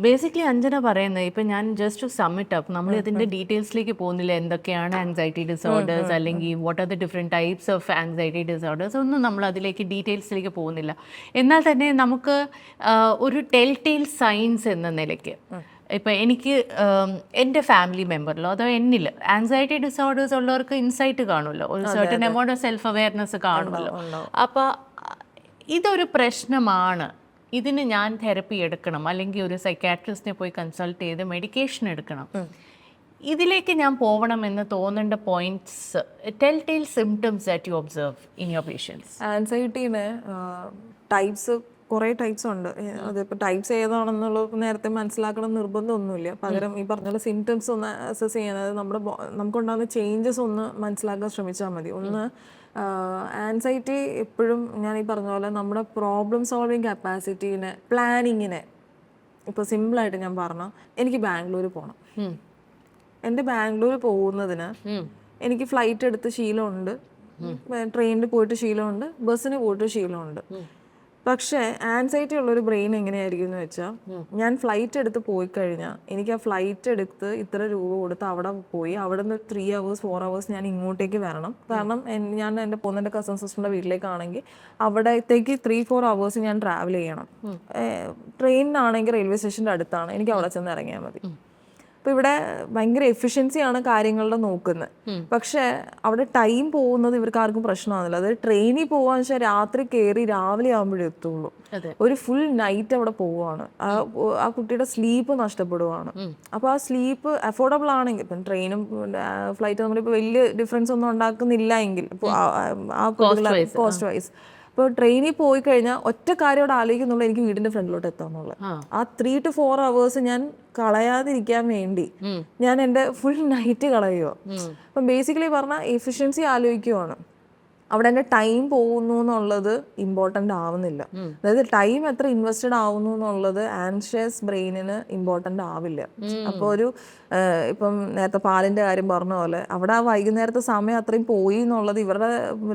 Basically Anjana പറയുന്നത് ഇപ്പം ഞാൻ ജസ്റ്റ് ടു സമ്മിറ്റ് അപ്പ് നമ്മൾ ഇതിൻ്റെ ഡീറ്റെയിൽസിലേക്ക് പോകുന്നില്ല, എന്തൊക്കെയാണ് ആങ്സൈറ്റി ഡിസോർഡേഴ്സ് അല്ലെങ്കിൽ what are the different types of anxiety disorders ഒന്നും നമ്മൾ അതിലേക്ക് ഡീറ്റെയിൽസിലേക്ക് പോകുന്നില്ല. എന്നാൽ തന്നെ നമുക്ക് ഒരു ടെയിൽ സൈൻസ് എന്ന നിലയ്ക്ക് ഇപ്പം എനിക്ക് എൻ്റെ ഫാമിലി മെമ്പറിലോ അതോ എന്നിൽ ആങ്സൈറ്റി ഡിസോർഡേഴ്സ് ഉള്ളവർക്ക് ഇൻസൈറ്റ് കാണുമല്ലോ, ഒരു certain amount of self awareness കാണുമല്ലോ. അപ്പോൾ ഇതൊരു പ്രശ്നമാണ്, ഇതിന് ഞാൻ തെറപ്പി എടുക്കണം അല്ലെങ്കിൽ ഒരു സൈക്കാട്രിസ്റ്റിനെ പോയി കൺസൾട്ട് ചെയ്ത് മെഡിക്കേഷൻ എടുക്കണം, ഇതിലേക്ക് ഞാൻ പോകണമെന്ന് തോന്നേണ്ട points, tell symptoms that you observe in your patients? ആൻസൈറ്റീനെ ടൈപ്സ് കുറേ ടൈപ്സ് ഉണ്ട്. അതിപ്പോൾ ടൈപ്സ് ഏതാണെന്നുള്ളത് നേരത്തെ മനസ്സിലാക്കണം നിർബന്ധമൊന്നുമില്ല. പകരം ഈ പറഞ്ഞ പോലെ സിംറ്റംസ് ഒന്ന് അസസ് ചെയ്യാൻ, അതായത് നമുക്കുണ്ടാകുന്ന ചേഞ്ചസ് ഒന്ന് മനസ്സിലാക്കാൻ ശ്രമിച്ചാൽ മതി. ഒന്ന്, ആൻസൈറ്റി എപ്പോഴും ഞാൻ ഈ പറഞ്ഞ പോലെ നമ്മുടെ പ്രോബ്ലം സോൾവിങ് കപ്പാസിറ്റീനെ, പ്ലാനിങ്ങിനെ, ഇപ്പോൾ സിമ്പിളായിട്ട് ഞാൻ പറഞ്ഞു, എനിക്ക് ബാംഗ്ലൂർ പോകണം. എൻ്റെ ബാംഗ്ലൂർ പോകുന്നതിന് എനിക്ക് ഫ്ലൈറ്റ് എടുത്ത് ശീലമുണ്ട്, ട്രെയിനിൽ പോയിട്ട് ശീലമുണ്ട്, ബസ്സിന് പോയിട്ട് ശീലമുണ്ട്. പക്ഷേ ആൻസൈറ്റി ഉള്ളൊരു ബ്രെയിൻ എങ്ങനെയായിരിക്കും എന്ന് വെച്ചാൽ, ഞാൻ ഫ്ലൈറ്റ് എടുത്ത് പോയി കഴിഞ്ഞാൽ എനിക്ക് ആ ഫ്ലൈറ്റ് എടുത്ത് ഇത്ര രൂപ കൊടുത്ത് അവിടെ പോയി അവിടെ നിന്ന് 3 hours 4 hours ഞാൻ ഇങ്ങോട്ടേക്ക് വരണം. കാരണം ഞാൻ എൻ്റെ പോകുന്ന കസിൻ സിസ്റ്ററിൻ്റെ വീട്ടിലേക്കാണെങ്കിൽ അവിടത്തേക്ക് 3-4 hours ഞാൻ ട്രാവൽ ചെയ്യണം. ട്രെയിനിനാണെങ്കിൽ റെയിൽവേ സ്റ്റേഷൻ്റെ അടുത്താണ്, എനിക്ക് അവിടെ ചെന്ന് ഇറങ്ങിയാൽ മതി. അപ്പോൾ ഇവിടെ ഭയങ്കര എഫിഷ്യൻസിയാണ് കാര്യങ്ങളുടെ നോക്കുന്നത്. പക്ഷേ അവിടെ ടൈം പോകുന്നത് ഇവർക്ക് ആർക്കും പ്രശ്നമാകുന്നില്ല. അതായത് ട്രെയിനിൽ പോകാന്ന് വെച്ചാൽ രാത്രി കയറി രാവിലെ ആകുമ്പോഴേ എത്തുള്ളൂ. ഒരു ഫുൾ നൈറ്റ് അവിടെ പോവുകയാണ്, ആ കുട്ടിയുടെ സ്ലീപ്പ് നഷ്ടപ്പെടുവാണ്. അപ്പോൾ ആ സ്ലീപ്പ് അഫോർഡബിൾ ആണെങ്കിൽ, ഇപ്പം ട്രെയിനും ഫ്ലൈറ്റും നമ്മളിപ്പോൾ വലിയ ഡിഫറൻസ് ഒന്നും ഉണ്ടാക്കുന്നില്ല എങ്കിൽ, ഇപ്പോൾ ആ കോസ്റ്റ് വൈസ് ഇപ്പോൾ ട്രെയിനിൽ പോയി കഴിഞ്ഞാൽ ഒറ്റ കാര്യം അവിടെ ആലോചിക്കുന്നുള്ളൂ, എനിക്ക് വീടിന്റെ ഫ്രണ്ടിലോട്ട് എത്താമെന്നുള്ളത്. ആ 3 to 4 hours ഞാൻ കളയാതിരിക്കാൻ വേണ്ടി ഞാൻ എൻ്റെ ഫുൾ നൈറ്റ് കളയുമോ. അപ്പം ബേസിക്കലി പറഞ്ഞാൽ എഫിഷ്യൻസി ആലോചിക്കുവാണ്. അവിടെ എൻ്റെ ടൈം പോകുന്നു എന്നുള്ളത് ഇമ്പോർട്ടൻ്റ് ആവുന്നില്ല. അതായത് ടൈം എത്ര ഇൻവെസ്റ്റഡ് ആവുന്നു എന്നുള്ളത് ആൻഷ്യസ് ബ്രെയിനിന് ഇമ്പോർട്ടൻ്റ് ആവില്ല. അപ്പോൾ ഇപ്പം നേരത്തെ പാലിൻ്റെ കാര്യം പറഞ്ഞ പോലെ അവിടെ ആ വൈകുന്നേരത്തെ സമയം അത്രയും പോയി എന്നുള്ളത് ഇവരുടെ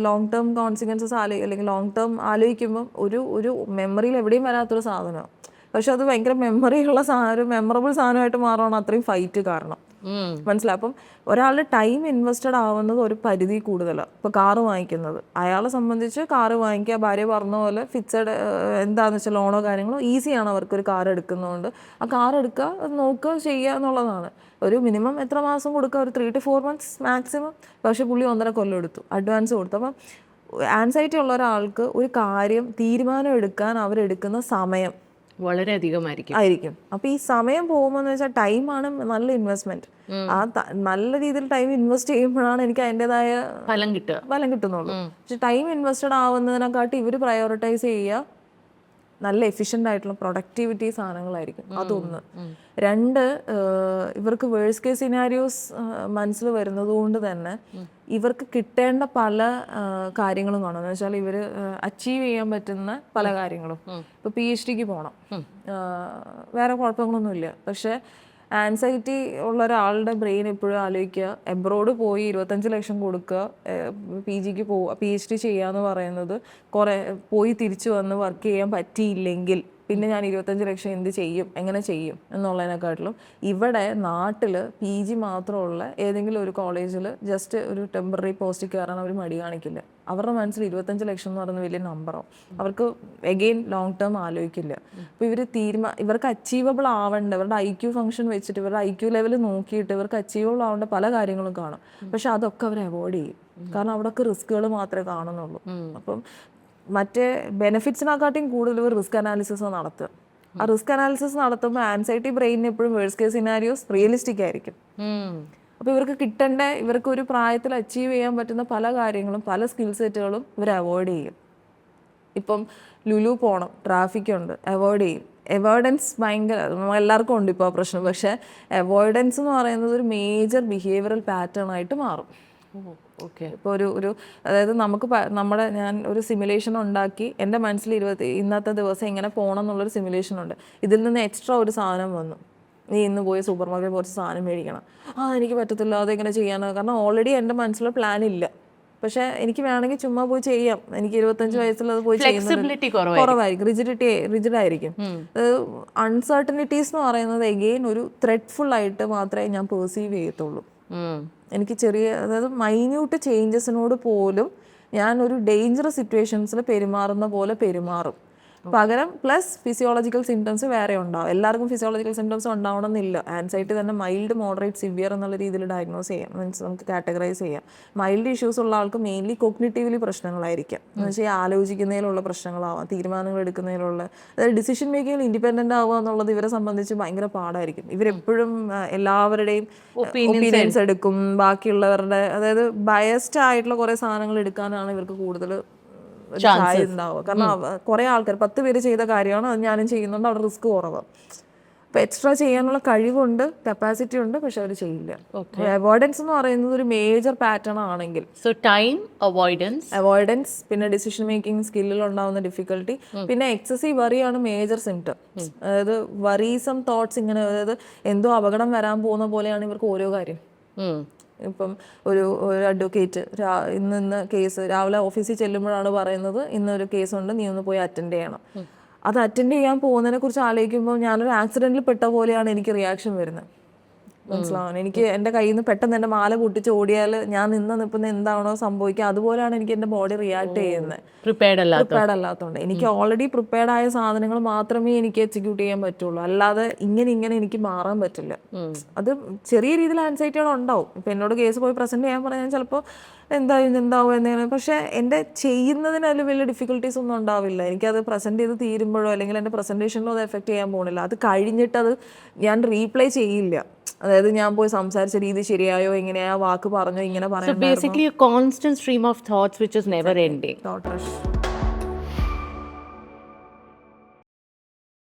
ലോങ് ടേം കോൺസിക്വൻസസ് അല്ലെങ്കിൽ ലോങ് ടേം ആലോചിക്കുമ്പം ഒരു മെമ്മറിയിൽ എവിടെയും വരാത്തൊരു സാധനമാണ്. പക്ഷെ അത് ഭയങ്കര മെമ്മറിയുള്ള ഒരു മെമ്മറബിൾ സാധനമായിട്ട് മാറണം അത്രയും ഫൈറ്റ് കാരണം. മനസ്സിലായി. അപ്പം ഒരാളുടെ ടൈം ഇൻവെസ്റ്റഡ് ആവുന്നത് ഒരു പരിധി കൂടുതലാണ്. ഇപ്പോൾ കാറ് വാങ്ങിക്കുന്നത്, അയാളെ സംബന്ധിച്ച് കാറ് വാങ്ങിക്കുക, ഭാര്യ പറഞ്ഞ പോലെ ഫിക്സഡ് എന്താണെന്ന് വെച്ചാൽ ലോണോ കാര്യങ്ങളോ ഈസിയാണ് അവർക്കൊരു കാർ എടുക്കുന്നതുകൊണ്ട്. ആ കാർ എടുക്കുക, അത് നോക്കുക, ചെയ്യുക എന്നുള്ളതാണ്. ഒരു മിനിമം എത്ര മാസം കൊടുക്കുക, ഒരു 3 to 4 months മാക്സിമം. പക്ഷെ പുള്ളി 1.5 കൊല്ലം എടുത്തു, അഡ്വാൻസ് കൊടുത്തു. അപ്പം ആൻസൈറ്റി ഉള്ള ഒരാൾക്ക് ഒരു കാര്യം തീരുമാനം എടുക്കാൻ അവരെടുക്കുന്ന സമയം വളരെയധികമായിരിക്കും. അപ്പൊ ഈ സമയം പോകുമ്പോൾ വെച്ചാൽ ടൈമാണ് നല്ല ഇൻവെസ്റ്റ്മെന്റ്. ആ നല്ല രീതിയിൽ ടൈം ഇൻവെസ്റ്റ് ചെയ്യുമ്പോഴാണ് എനിക്ക് അതിൻ്റെതായ ഫലം കിട്ടുന്നുള്ളൂ. പക്ഷെ ടൈം ഇൻവെസ്റ്റഡ് ആവുന്നതിനെക്കാട്ടി ഇവർ പ്രയോറിറ്റൈസ് ചെയ്യുക നല്ല എഫിഷ്യൻ്റ് ആയിട്ടുള്ള പ്രൊഡക്ടിവിറ്റി സാധനങ്ങളായിരിക്കും. അതൊന്ന്. 2, ഇവർക്ക് വേഴ്സ് കേസ് സിനാരിയോസ് മനസ്സിൽ വരുന്നത് കൊണ്ട് തന്നെ ഇവർക്ക് കിട്ടേണ്ട പല കാര്യങ്ങളും കാണും. എന്ന് വെച്ചാൽ ഇവർ അച്ചീവ് ചെയ്യാൻ പറ്റുന്ന പല കാര്യങ്ങളും. ഇപ്പോൾ PhDക്ക് പോകണം, വേറെ കുഴപ്പങ്ങളൊന്നുമില്ല. പക്ഷേ ആൻസൈറ്റി ഉള്ള ഒരാളുടെ ബ്രെയിൻ എപ്പോഴും ആലോചിക്കുക, എബ്രോഡ് പോയി 25 ലക്ഷം കൊടുക്കുക, PGക്ക് പോവുക, PhD ചെയ്യാന്ന് പറയുന്നത് കുറേ പോയി തിരിച്ചു വന്ന് വർക്ക് ചെയ്യാൻ പറ്റിയില്ലെങ്കിൽ പിന്നെ ഞാൻ 25 ലക്ഷം എന്ത് ചെയ്യും, എങ്ങനെ ചെയ്യും എന്നുള്ളതിനെക്കാട്ടിലും ഇവിടെ നാട്ടിൽ PG മാത്രമുള്ള ഏതെങ്കിലും ഒരു കോളേജിൽ ജസ്റ്റ് ഒരു ടെമ്പററി പോസ്റ്റിൽ കയറാൻ അവർ മടി കാണിക്കില്ല. അവരുടെ മനസ്സിൽ 25 ലക്ഷം എന്ന് പറയുന്നത് വലിയ നമ്പറാവും. അവർക്ക് എഗെയിൻ ലോങ് ടേം ആലോചിക്കില്ല. അപ്പോൾ ഇവർക്ക് അച്ചീവബിൾ ആവേണ്ട, ഇവരുടെ IQ ഫംഗ്ഷൻ വെച്ചിട്ട് ഇവരുടെ IQ ലെവൽ നോക്കിയിട്ട് ഇവർക്ക് അച്ചീവബിൾ ആവേണ്ട പല കാര്യങ്ങളും കാണും. പക്ഷെ അതൊക്കെ അവർ അവോയ്ഡ് ചെയ്യും. കാരണം അവിടെയൊക്കെ റിസ്കുകൾ മാത്രമേ കാണുന്നുള്ളൂ. അപ്പം മറ്റേ ബെനിഫിറ്റ്സിനെക്കാട്ടിയും കൂടുതൽ ഇവർ റിസ്ക് അനാലിസിസ് നടത്തുക. ആ റിസ്ക് അനാലിസിസ് നടത്തുമ്പോൾ ആൻസൈറ്റി ബ്രെയിനിന് എപ്പോഴും വേഴ്സ് കേസ് സിനാരിയോസ് റിയലിസ്റ്റിക് ആയിരിക്കും. അപ്പോൾ ഇവർക്ക് ഒരു പ്രായത്തിൽ അച്ചീവ് ചെയ്യാൻ പറ്റുന്ന പല കാര്യങ്ങളും പല സ്കിൽ സെറ്റുകളും ഇവർ അവോയ്ഡ് ചെയ്യും. ഇപ്പം ലുലു പോകണം, ട്രാഫിക് ഉണ്ട്, അവോയ്ഡ് ചെയ്യും. അവോയ്ഡൻസ് ഭയങ്കര എല്ലാവർക്കും ഉണ്ട് ഇപ്പോൾ ആ പ്രശ്നം. പക്ഷേ അവോയ്ഡൻസ് എന്ന് പറയുന്നത് ഒരു മേജർ ബിഹേവിയറൽ പാറ്റേൺ ആയിട്ട് മാറും. ഇപ്പോൾ അതായത് ഞാൻ ഒരു സിമുലേഷൻ ഉണ്ടാക്കി എൻ്റെ മനസ്സിൽ ഇന്നത്തെ ദിവസം എങ്ങനെ പോകണം എന്നുള്ളൊരു സിമുലേഷൻ ഉണ്ട്. ഇതിൽ നിന്ന് എക്സ്ട്രാ ഒരു സാധനം വന്നു, നീ ഇന്ന് പോയി സൂപ്പർ മാർക്കറ്റിൽ കുറച്ച് സാധനം മേടിക്കണം. എനിക്ക് പറ്റത്തില്ല, അതെങ്ങനെ ചെയ്യാനോ? കാരണം ഓൾറെഡി എൻ്റെ മനസ്സിൽ പ്ലാൻ ഇല്ല. പക്ഷെ എനിക്ക് വേണമെങ്കിൽ ചുമ്മാ പോയി ചെയ്യാം. എനിക്ക് 25 വയസ്സുള്ളത് പോയി ഫ്ലെക്സിബിലിറ്റി കുറവായിരിക്കും, റിജിഡ് ആയിരിക്കും. അൺസർട്ടനിറ്റീസ് എന്ന് പറയുന്നത് എഗെയിൻ ഒരു ത്രെഡ്ഫുൾ ആയിട്ട് മാത്രമേ ഞാൻ പെർസീവ് ചെയ്യത്തുള്ളൂ. എനിക്ക് അതായത് മൈന്യൂട്ട് ചേഞ്ചസിനോട് പോലും ഞാൻ ഒരു ഡേഞ്ചറസ് സിറ്റുവേഷൻസിൽ പെരുമാറുന്ന പോലെ പെരുമാറും. പകരം പ്ലസ് ഫിസിയോളജിക്കൽ സിംറ്റംസ് വേറെ ഉണ്ടാവും. എല്ലാവർക്കും ഫിസിയോളജിക്കൽ സിംറ്റംസ് ഉണ്ടാവണമെന്നില്ല. ആൻസൈറ്റി തന്നെ മൈൽഡ്, മോഡറേറ്റ്, സിവിയർ എന്നുള്ള രീതിയിൽ ഡയഗ്നോസ് ചെയ്യാം, മീൻസ് നമുക്ക് കാറ്റഗറൈസ് ചെയ്യാം. മൈൽഡ് ഇഷ്യൂസ് ഉള്ള ആൾക്ക് മെയിൻലി കോഗ്നിറ്റീവ്ലി പ്രശ്നങ്ങളായിരിക്കാം, എന്ന് വെച്ചാൽ ആലോചിക്കുന്നതിലുള്ള പ്രശ്നങ്ങളാവാം, തീരുമാനങ്ങൾ എടുക്കുന്നതിലുള്ള, അതായത് ഡിസിഷൻ മേക്കിങ്ങിൽ ഇൻഡിപെൻഡൻ്റ് ആവുക എന്നുള്ളത് ഇവരെ സംബന്ധിച്ച് ഭയങ്കര പാടായിരിക്കും. ഇവരെപ്പോഴും എല്ലാവരുടെയും ഒപ്പീനിയൻസ് എടുക്കും, ബാക്കിയുള്ളവരുടെ, അതായത് ബയസ്ഡ് ആയിട്ടുള്ള കുറേ സാധനങ്ങൾ എടുക്കാനാണ് ഇവർക്ക് കൂടുതൽ ഉണ്ടാവുക. കാരണം കുറെ ആൾക്കാർ 10 പേര് ചെയ്ത കാര്യമാണ് അത് ഞാനും ചെയ്യുന്നുണ്ട്, അവിടെ റിസ്ക് കുറവാണ്. അപ്പോൾ എക്സ്ട്രാ ചെയ്യാനുള്ള കഴിവുണ്ട്, കപ്പാസിറ്റി ഉണ്ട്, പക്ഷെ അവർ ചെയ്യില്ല. അവോയ്ഡൻസ് എന്ന് പറയുന്നത് ഒരു മേജർ പാറ്റേൺ ആണെങ്കിൽ, സോ ടൈം അവോയ്ഡൻസ്, പിന്നെ ഡിസിഷൻ മേക്കിംഗ് സ്കില്ലിൽ ഉണ്ടാവുന്ന ഡിഫിക്കൽട്ടി, പിന്നെ എക്സസീവ് വറിയാണ് മേജർ സിംറ്റം. അതായത് വറീസം തോട്ട്സ് ഇങ്ങനെ, അതായത് എന്തോ അപകടം വരാൻ പോകുന്ന പോലെയാണ് ഇവർക്ക് ഓരോ കാര്യം. ഇപ്പം ഒരു അഡ്വക്കേറ്റ് ഇന്ന് കേസ് രാവിലെ ഓഫീസിൽ ചെല്ലുമ്പോഴാണ് പറയുന്നത് ഇന്നൊരു കേസുണ്ട്, നീ ഒന്ന് പോയി അറ്റൻഡ് ചെയ്യണം. അത് അറ്റൻഡ് ചെയ്യാൻ പോകുന്നതിനെ കുറിച്ച് ആലോചിക്കുമ്പോൾ ഞാനൊരു ആക്സിഡന്റിൽ പെട്ട പോലെയാണ് എനിക്ക് റിയാക്ഷൻ വരുന്നത്. മനസ്സിലാവാൻ, എനിക്ക് എൻ്റെ കയ്യിൽ നിന്ന് പെട്ടെന്ന് എൻ്റെ മാല പൊട്ടിച്ച് ഓടിയാൽ ഞാൻ നിൽക്കുന്ന എന്താണോ സംഭവിക്കുക അതുപോലെയാണ് എനിക്ക് എൻ്റെ ബോഡി റിയാക്ട് ചെയ്യുന്നത്. പ്രിപ്പയർഡ് അല്ലാത്തതുകൊണ്ട് എനിക്ക് ഓൾറെഡി പ്രിപ്പയർഡ് ആയ സാധനങ്ങൾ മാത്രമേ എനിക്ക് എക്സിക്യൂട്ട് ചെയ്യാൻ പറ്റുള്ളൂ. അല്ലാതെ ഇങ്ങനെ എനിക്ക് മാറാൻ പറ്റില്ല. അത് ചെറിയ രീതിയിൽ ആൻസൈറ്റികൾ ഉണ്ടാവും. ഇപ്പം എന്നോട് കേസ് പോയി പ്രസന്റ് ചെയ്യാൻ പറഞ്ഞാൽ ചിലപ്പോൾ എന്താവും എന്തെങ്കിലും, പക്ഷെ എൻ്റെ ചെയ്യുന്നതിന് അതിൽ വലിയ ഡിഫിക്കൽട്ടീസ് ഒന്നും ഉണ്ടാവില്ല. എനിക്കത് പ്രസന്റ് ചെയ്ത് തീരുമ്പോഴോ അല്ലെങ്കിൽ എൻ്റെ പ്രസന്റേഷനിലോ അത് എഫക്ട് ചെയ്യാൻ പോകുന്നില്ല. അത് കഴിഞ്ഞിട്ട് ഞാൻ റീപ്ലൈ ചെയ്യില്ല. അതായത് ഞാൻ പോയി സംസാരിച്ച രീതി ശരിയായോ, എങ്ങനെയാ വാക്ക് പറഞ്ഞോ, ഇങ്ങനെ പറയാൻ basically a constant stream of thoughts which is never ending. thought rush.